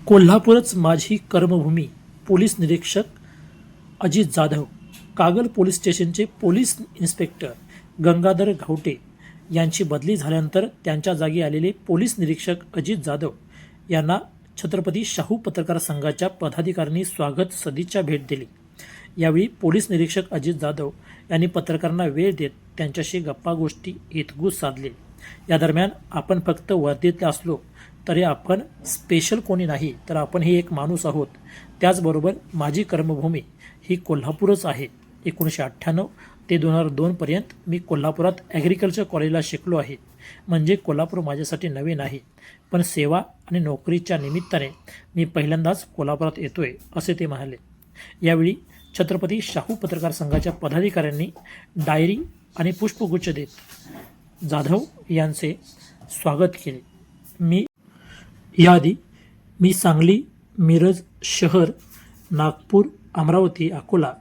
कोल्हापूरच माझी कर्मभूमी. पोलीस निरीक्षक अजित जाधव. कागल पोलीस स्टेशनचे पोलीस इन्स्पेक्टर गंगाधर घावटे यांची बदली झाल्यानंतर त्यांच्या जागी आलेले पोलीस निरीक्षक अजित जाधव यांना छत्रपती शाहू पत्रकार संघाच्या पदाधिकाऱ्यांनी स्वागत सदिच्छा भेट दिली. यावेळी पोलीस निरीक्षक अजित जाधव यांनी पत्रकारांना वेळ देत त्यांच्याशी गप्पा गोष्टी हितगुज साधले. या दरम्यान आपण फक्त वर्दीतले असलो तरी आपण स्पेशल कोणी नाही, तर आपण हे एक माणूस आहोत. त्याचबरोबर माझी कर्मभूमी ही कोल्हापूरच आहे. 1998 ते 2002 मी कोल्हापुरात ॲग्रिकल्चर कॉलेजला शिकलो आहे. म्हणजे कोल्हापूर माझ्यासाठी नवे नाही, पण सेवा आणि नोकरीच्या निमित्ताने मी पहिल्यांदाच कोल्हापुरात येतोय, असे ते म्हणाले. यावेळी छत्रपती शाहू पत्रकार संघाच्या पदाधिकाऱ्यांनी डायरी आणि पुष्पगुच्छ देत जाधव यांचे स्वागत केले. याआधी मी सांगली, मिरज शहर, नागपूर, अमरावती, अकोला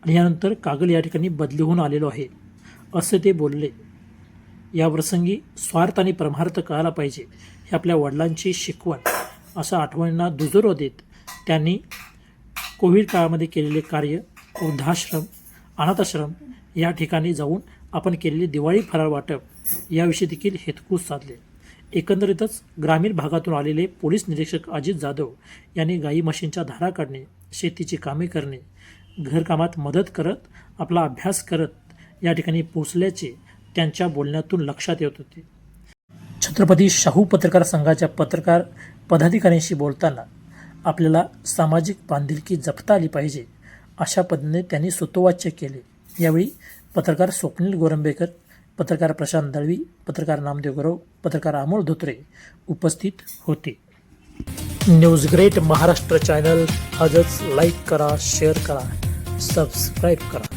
आणि यानंतर कागल या ठिकाणी बदली होऊन आलेलो आहे, असे ते बोलले. याप्रसंगी स्वार्थ आणि परमार्थ कळायला पाहिजे ही आपल्या वडिलांची शिकवण, असं आठवणींना दुजोरा देत त्यांनी कोविड काळामध्ये केलेले कार्य, वृद्धाश्रम, अनाथाश्रम या ठिकाणी जाऊन आपण केलेले दिवाळी फराळ वाटप याविषयी देखील हितगुज साधले. एकंदरीतच ग्रामीण भागातून आलेले पोलीस निरीक्षक अजित जाधव यांनी गाई म्हशींच्या धारा काढणे, शेतीची कामे करणे, घरकामात मदत करत आपला अभ्यास करत या ठिकाणी पोहोचल्याचे त्यांच्या बोलण्यातून लक्षात येत होते. छत्रपती शाहू पत्रकार संघाच्या पत्रकार पदाधिकाऱ्यांशी बोलताना आपल्याला सामाजिक बांधिलकी जपता आली पाहिजे, अशा पद्धतीने त्यांनी सुतोवाच्य केले. यावेळी पत्रकार स्वप्नील गोरंबेकर, पत्रकार प्रशांत दळवी, पत्रकार नामदेव गौरव, पत्रकार अमोल धोत्रे उपस्थित होते. न्यूज ग्रेट महाराष्ट्र चॅनल आजच लाईक करा, शेअर करा, सबस्क्राईब करा.